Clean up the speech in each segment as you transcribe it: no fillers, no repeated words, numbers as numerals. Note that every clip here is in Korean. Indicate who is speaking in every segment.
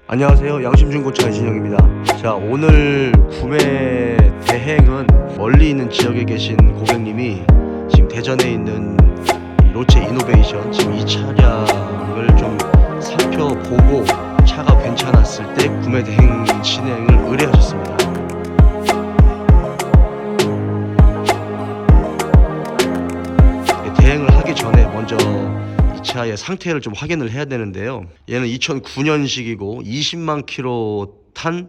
Speaker 1: 안녕하세요. 양심중고차 이진영입니다. 자, 오늘 구매 대행은 멀리 있는 지역에 계신 고객님이 지금 대전에 있는 로체 이노베이션 지금 이 차량을 좀 살펴보고 차가 괜찮았을 때 구매 대행 진행을 의뢰하셨습니다. 대행을 하기 전에 먼저 이 차의 상태를 좀 확인을 해야 되는데요. 얘는 2009년식이고 20만 킬로 탄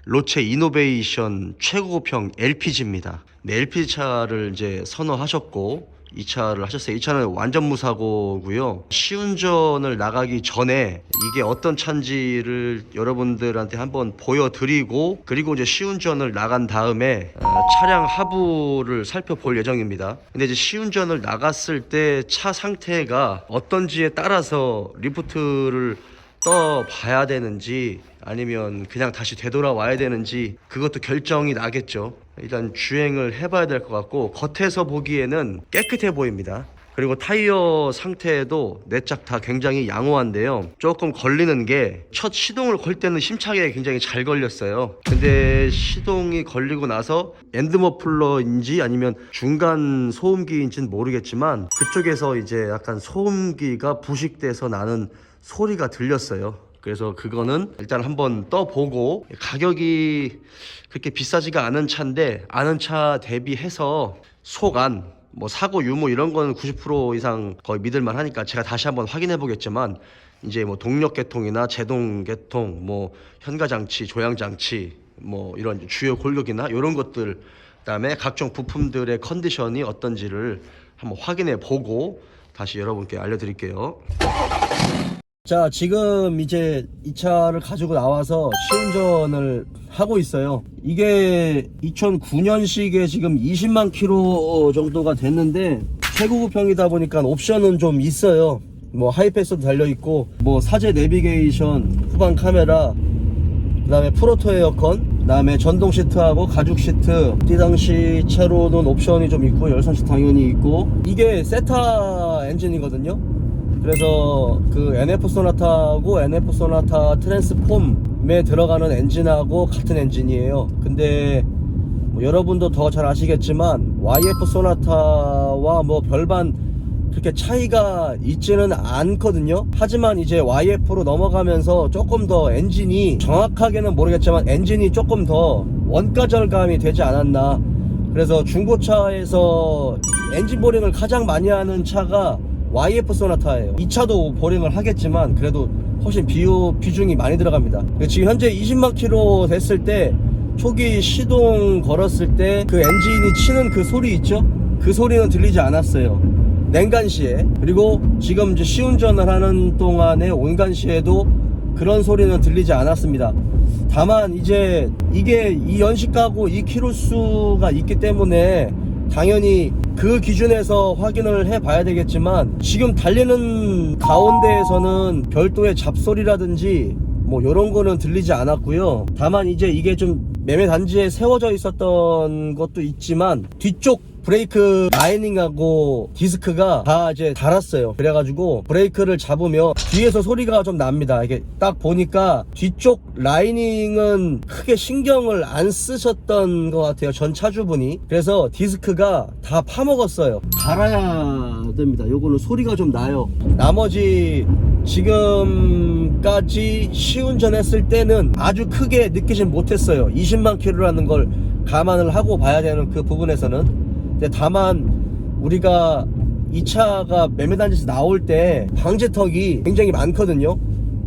Speaker 1: 로체 이노베이션 최고급형 LPG입니다. 네, LPG 차를 이제 선호하셨고 이 차를 하셨어요. 이 차는 완전 무사고고요. 시운전을 나가기 전에 이게 어떤 차인지를 여러분들한테 한번 보여드리고, 그리고 이제 시운전을 나간 다음에 차량 하부를 살펴볼 예정입니다. 근데 이제 시운전을 나갔을 때 차 상태가 어떤지에 따라서 리프트를 떠 봐야 되는지 아니면 그냥 다시 되돌아와야 되는지 그것도 결정이 나겠죠. 일단 주행을 해봐야 될 것 같고, 겉에서 보기에는 깨끗해 보입니다. 그리고 타이어 상태도 네 짝 다 굉장히 양호한데요. 조금 걸리는 게 첫 시동을 걸 때는 힘차게 굉장히 잘 걸렸어요. 근데 시동이 걸리고 나서 엔드머플러인지 아니면 중간 소음기인지는 모르겠지만 그쪽에서 이제 약간 소음기가 부식돼서 나는 소리가 들렸어요. 그래서 그거는 일단 한번 떠보고, 가격이 그렇게 비싸지가 않은 차인데 아는 차 대비해서 속안 뭐 사고 유무 이런 거는 90% 이상 거의 믿을만 하니까 제가 다시 한번 확인해 보겠지만, 이제 뭐 동력 계통이나 제동 계통, 뭐 현가 장치, 조향 장치, 뭐 이런 주요 골격이나 이런 것들, 그다음에 각종 부품들의 컨디션이 어떤지를 한번 확인해 보고 다시 여러분께 알려드릴게요. 자, 지금 이제 이 차를 가지고 나와서 시운전을 하고 있어요. 이게 2009년식에 지금 20만 킬로 정도가 됐는데 최고급형이다 보니까 옵션은 좀 있어요. 뭐 하이패스도 달려있고, 뭐 사제 내비게이션, 후방 카메라, 그 다음에 프로토 에어컨, 그 다음에 전동 시트하고 가죽 시트, 이 당시 차로는 옵션이 좀 있고 열선 시트 당연히 있고, 이게 세타 엔진이거든요. 그래서 그 NF 소나타하고 NF 소나타 트랜스폼에 들어가는 엔진하고 같은 엔진이에요. 근데 뭐 여러분도 더 잘 아시겠지만 YF 소나타와 뭐 별반 그렇게 차이가 있지는 않거든요. 하지만 이제 YF로 넘어가면서 조금 더 엔진이, 정확하게는 모르겠지만 엔진이 조금 더 원가 절감이 되지 않았나. 그래서 중고차에서 엔진 보링을 가장 많이 하는 차가 YF 소나타예요. 이 차도 보링을 하겠지만 그래도 훨씬 비중이 많이 들어갑니다. 지금 현재 20만 킬로 됐을 때 초기 시동 걸었을 때 그 엔진이 치는 그 소리 있죠? 그 소리는 들리지 않았어요, 냉간시에. 그리고 지금 이제 시운전을 하는 동안에 온간시에도 그런 소리는 들리지 않았습니다. 다만 이제 이게 이 연식하고 이 키로수가 있기 때문에 당연히 그 기준에서 확인을 해 봐야 되겠지만, 지금 달리는 가운데에서는 별도의 잡소리라든지 뭐 요런 거는 들리지 않았고요. 다만 이제 이게 좀 매매 단지에 세워져 있었던 것도 있지만 뒤쪽 브레이크 라이닝하고 디스크가 다 이제 닳았어요. 그래가지고 브레이크를 잡으면 뒤에서 소리가 좀 납니다. 이게 딱 보니까 뒤쪽 라이닝은 크게 신경을 안 쓰셨던 것 같아요, 전 차주분이. 그래서 디스크가 다 파먹었어요. 갈아야 됩니다. 요거는 소리가 좀 나요. 나머지 지금까지 시운전 했을 때는 아주 크게 느끼진 못했어요. 20만 킬로라는 걸 감안을 하고 봐야 되는 그 부분에서는. 근데 다만 우리가 이 차가 매매단지에서 나올 때 방지턱이 굉장히 많거든요.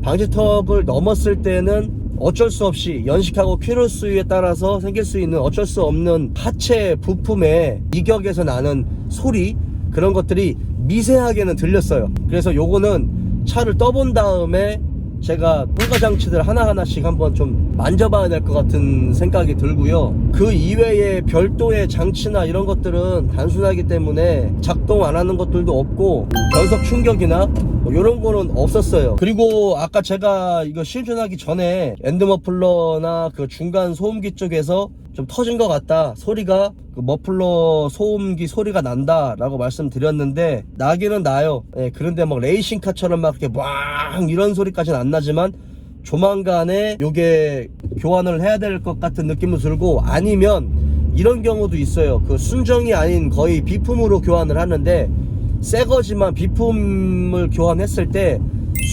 Speaker 1: 방지턱을 넘었을 때는 어쩔 수 없이 연식하고 킬로수에 따라서 생길 수 있는 어쩔 수 없는 하체 부품의 이격에서 나는 소리, 그런 것들이 미세하게는 들렸어요. 그래서 요거는 차를 떠본 다음에 제가 통과 장치들 하나하나씩 한번 좀 만져봐야 될 것 같은 생각이 들고요. 그 이외에 별도의 장치나 이런 것들은 단순하기 때문에 작동 안 하는 것들도 없고, 변속 충격이나 뭐 이런 거는 없었어요. 그리고 아까 제가 이거 시운전하기 전에 엔드머플러나 그 중간 소음기 쪽에서 좀 터진 것 같다, 소리가 그 머플러 소음기 소리가 난다 라고 말씀드렸는데, 나기는 나요. 예, 그런데 막 레이싱카처럼 막 이렇게 왕 이런 소리까지는 안 나지만
Speaker 2: 조만간에 요게 교환을 해야 될 것 같은 느낌도 들고, 아니면 이런 경우도 있어요. 그 순정이 아닌 거의 비품으로 교환을 하는데 새 거지만 비품을 교환했을 때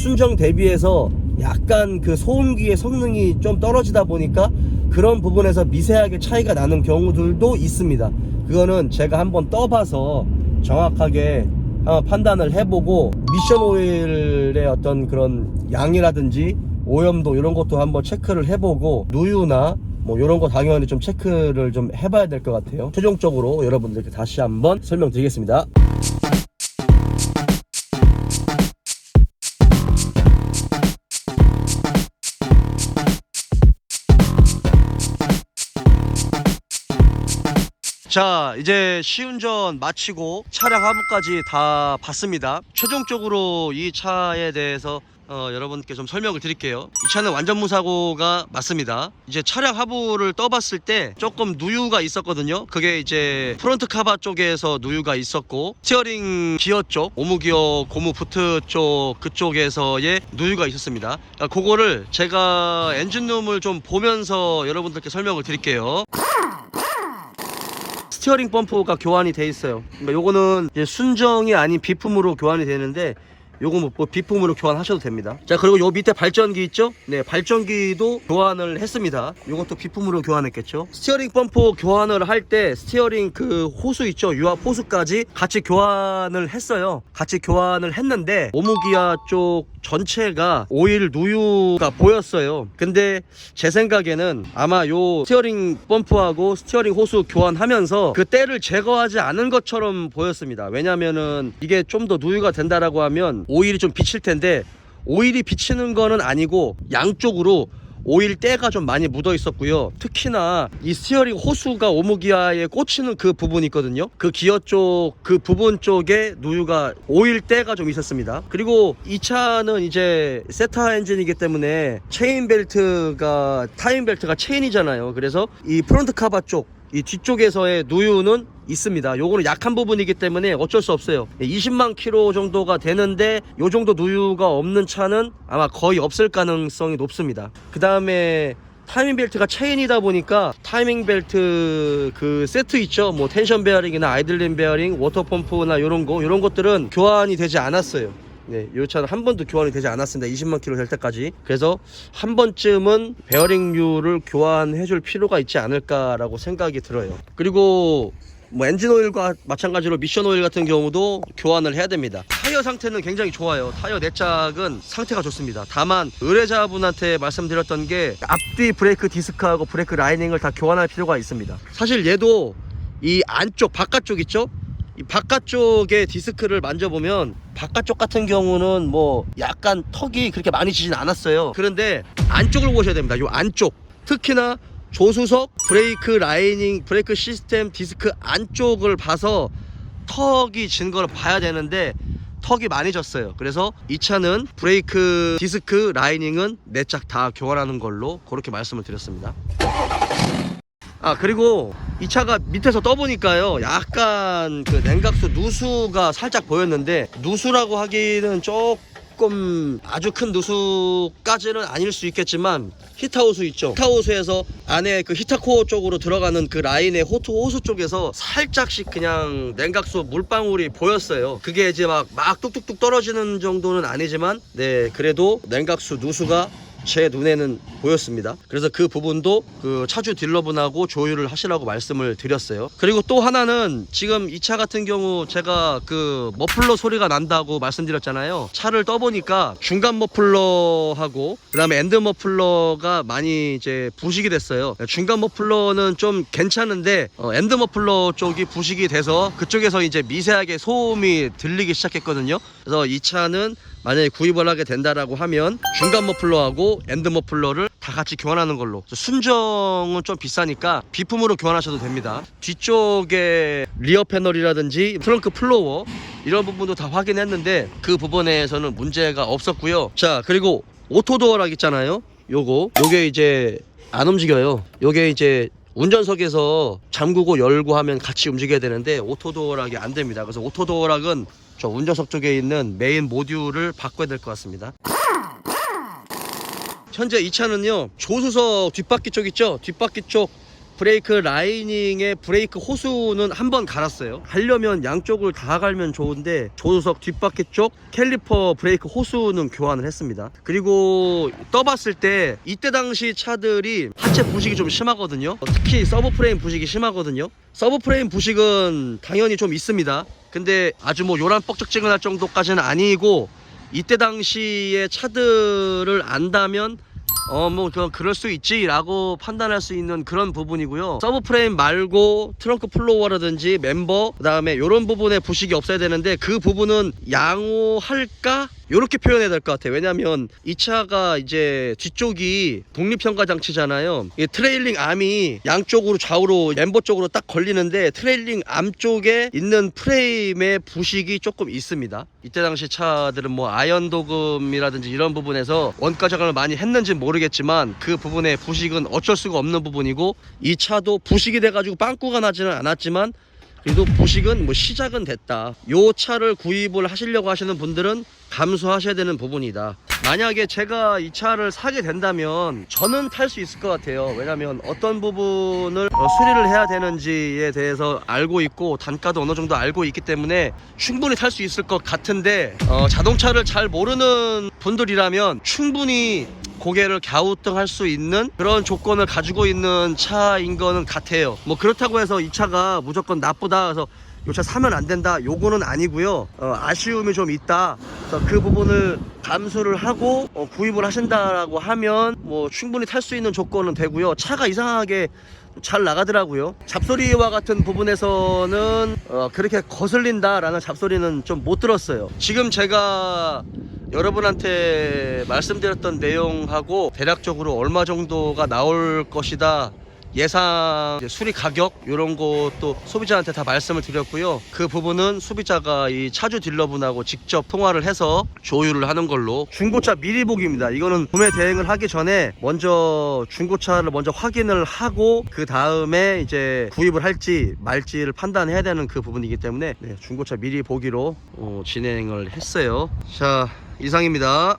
Speaker 2: 순정 대비해서 약간 그 소음기의 성능이 좀 떨어지다 보니까 그런 부분에서 미세하게 차이가 나는 경우들도 있습니다. 그거는 제가 한번 떠봐서 정확하게 한번 판단을 해보고, 미션 오일의 어떤 그런 양이라든지 오염도 이런 것도 한번 체크를 해보고, 누유나 뭐 이런 거 당연히 좀 체크를 좀 해봐야 될 것 같아요. 최종적으로 여러분들께 다시 한번 설명드리겠습니다.
Speaker 1: 자, 이제 시운전 마치고 차량 하부까지 다 봤습니다. 최종적으로 이 차에 대해서 여러분께 좀 설명을 드릴게요. 이 차는 완전 무사고가 맞습니다. 이제 차량 하부를 떠봤을 때 조금 누유가 있었거든요. 그게 이제 프론트 카바 쪽에서 누유가 있었고, 스티어링 기어 쪽, 오무기어 고무 부트 쪽 그쪽에서의 누유가 있었습니다. 그거를 제가 엔진룸을 좀 보면서 여러분들께 설명을 드릴게요. 스티어링 펌프가 교환이 돼 있어요. 그러니까 요거는 이제 순정이 아닌 비품으로 교환이 되는데, 요거 뭐 비품으로 교환하셔도 됩니다. 자, 그리고 요 밑에 발전기 있죠? 네, 발전기도 교환을 했습니다. 요것도 비품으로 교환했겠죠. 스티어링 펌프 교환을 할 때 스티어링 그 호수 있죠? 유압 호수까지 같이 교환을 했어요. 같이 교환을 했는데 오무기아 쪽 전체가 오일 누유가 보였어요. 근데 제 생각에는 아마 요 스티어링 펌프하고 스티어링 호수 교환하면서 그 때를 제거하지 않은 것처럼 보였습니다. 왜냐면은 이게 좀 더 누유가 된다라고 하면 오일이 좀 비칠 텐데, 오일이 비치는 거는 아니고 양쪽으로 오일 때가 좀 많이 묻어 있었고요. 특히나 이 스티어링 호수가 오무기아에 꽂히는 그 부분이 있거든요. 그 기어 쪽 그 부분 쪽에 누유가 오일 때가 좀 있었습니다. 그리고 이 차는 이제 세타 엔진이기 때문에 체인 벨트가, 타임 벨트가 체인이잖아요. 그래서 이 프론트 카바 쪽, 이 뒤쪽에서의 누유는 있습니다. 요거는 약한 부분이기 때문에 어쩔 수 없어요. 20만 킬로 정도가 되는데 요 정도 누유가 없는 차는 아마 거의 없을 가능성이 높습니다. 그 다음에 타이밍 벨트가 체인이다 보니까 타이밍 벨트 그 세트 있죠? 뭐 텐션 베어링이나 아이들링 베어링, 워터 펌프나 요런 것들은 교환이 되지 않았어요. 네, 이 차는 한 번도 교환이 되지 않았습니다. 20만 킬로 될 때까지. 그래서 한 번쯤은 베어링류를 교환해 줄 필요가 있지 않을까라고 생각이 들어요. 그리고 뭐 엔진 오일과 마찬가지로 미션 오일 같은 경우도 교환을 해야 됩니다. 타이어 상태는 굉장히 좋아요. 타이어 내짝은 상태가 좋습니다. 다만 의뢰자분한테 말씀드렸던 게 앞뒤 브레이크 디스크하고 브레이크 라이닝을 다 교환할 필요가 있습니다. 사실 얘도 이 안쪽 바깥쪽 있죠? 이 바깥쪽의 디스크를 만져보면 바깥쪽 같은 경우는 뭐 약간 턱이 그렇게 많이 지진 않았어요. 그런데 안쪽을 보셔야 됩니다. 이 안쪽, 특히나 조수석 브레이크 라이닝, 브레이크 시스템 디스크 안쪽을 봐서 턱이 진 걸 봐야 되는데 턱이 많이 졌어요. 그래서 이 차는 브레이크 디스크 라이닝은 네 짝 다 교환하는 걸로 그렇게 말씀을 드렸습니다. 그리고 이 차가 밑에서 떠보니까요, 약간 그 냉각수 누수가 살짝 보였는데, 누수라고 하기는 조금 아주 큰 누수까지는 아닐 수 있겠지만, 히타호수 있죠? 히타호수에서 안에 그 히타코어 쪽으로 들어가는 그 라인의 호수 쪽에서 살짝씩 그냥 냉각수 물방울이 보였어요. 그게 이제 막 뚝뚝뚝 떨어지는 정도는 아니지만, 네, 그래도 냉각수 누수가 제 눈에는 보였습니다. 그래서 그 부분도 그 차주 딜러분하고 조율을 하시라고 말씀을 드렸어요. 그리고 또 하나는, 지금 이 차 같은 경우 제가 그 머플러 소리가 난다고 말씀드렸잖아요. 차를 떠보니까 중간 머플러하고 그 다음에 엔드 머플러가 많이 이제 부식이 됐어요. 중간 머플러는 좀 괜찮은데 엔드 머플러 쪽이 부식이 돼서 그쪽에서 이제 미세하게 소음이 들리기 시작했거든요. 그래서 이 차는 만약에 구입을 하게 된다라고 하면 중간 머플러하고 엔드 머플러를 다 같이 교환하는 걸로. 순정은 좀 비싸니까 비품으로 교환하셔도 됩니다. 뒤쪽에 리어 패널이라든지 트렁크 플로어 이런 부분도 다 확인했는데 그 부분에서는 문제가 없었고요. 자, 그리고 오토도어락 있잖아요. 요게 이제 안 움직여요. 요게 이제 운전석에서 잠그고 열고 하면 같이 움직여야 되는데 오토도어락이 안 됩니다. 그래서 오토도어락은 저 운전석 쪽에 있는 메인 모듈을 바꿔야 될 것 같습니다. 현재 이 차는요, 조수석 뒷바퀴 쪽 있죠? 뒷바퀴 쪽 브레이크 라이닝의 브레이크 호수는 한번 갈았어요. 하려면 양쪽을 다 갈면 좋은데 조수석 뒷바퀴 쪽 캘리퍼 브레이크 호수는 교환을 했습니다. 그리고 떠봤을 때 이때 당시 차들이 하체 부식이 좀 심하거든요. 특히 서브프레임 부식이 심하거든요. 서브프레임 부식은 당연히 좀 있습니다. 근데 아주 뭐 요란 뻑적지근할 정도까지는 아니고, 이때 당시의 차들을 안다면 뭐 그럴 수 있지 라고 판단할 수 있는 그런 부분이고요. 서브프레임 말고 트렁크 플로어라든지 멤버, 그 다음에 이런 부분에 부식이 없어야 되는데, 그 부분은 양호할까? 요렇게 표현해야 될 것 같아요. 왜냐면 이 차가 이제 뒤쪽이 독립현가 장치잖아요. 이 트레일링 암이 양쪽으로 좌우로 멤버 쪽으로 딱 걸리는데, 트레일링 암 쪽에 있는 프레임의 부식이 조금 있습니다. 이때 당시 차들은 뭐 아연 도금이라든지 이런 부분에서 원가 작업을 많이 했는지 모르겠지만, 그 부분의 부식은 어쩔 수가 없는 부분이고, 이 차도 부식이 돼가지고 빵꾸가 나지는 않았지만 그래도 부식은 뭐 시작은 됐다. 요 차를 구입을 하시려고 하시는 분들은 감수하셔야 되는 부분이다. 만약에 제가 이 차를 사게 된다면 저는 탈 수 있을 것 같아요. 왜냐면 어떤 부분을 수리를 해야 되는지에 대해서 알고 있고, 단가도 어느 정도 알고 있기 때문에 충분히 탈 수 있을 것 같은데, 자동차를 잘 모르는 분들이라면 충분히 고개를 갸우뚱할 수 있는 그런 조건을 가지고 있는 차인 거는 같아요. 뭐 그렇다고 해서 이 차가 무조건 나쁘다, 그래서 이 차 사면 안 된다, 요거는 아니고요. 아쉬움이 좀 있다, 그래서 그 부분을 감수를 하고 구입을 하신다라고 하면 뭐 충분히 탈 수 있는 조건은 되고요. 차가 이상하게 잘 나가더라고요. 잡소리와 같은 부분에서는 그렇게 거슬린다라는 잡소리는 좀 못 들었어요. 지금 제가 여러분한테 말씀드렸던 내용하고 대략적으로 얼마 정도가 나올 것이다, 예상 수리 가격 이런 것도 소비자한테 다 말씀을 드렸고요. 그 부분은 소비자가 이 차주 딜러분하고 직접 통화를 해서 조율을 하는 걸로. 중고차 미리 보기입니다. 이거는 구매 대행을 하기 전에 먼저 중고차를 먼저 확인을 하고 그 다음에 이제 구입을 할지 말지를 판단해야 되는 그 부분이기 때문에, 네, 중고차 미리 보기로 진행을 했어요. 자, 이상입니다.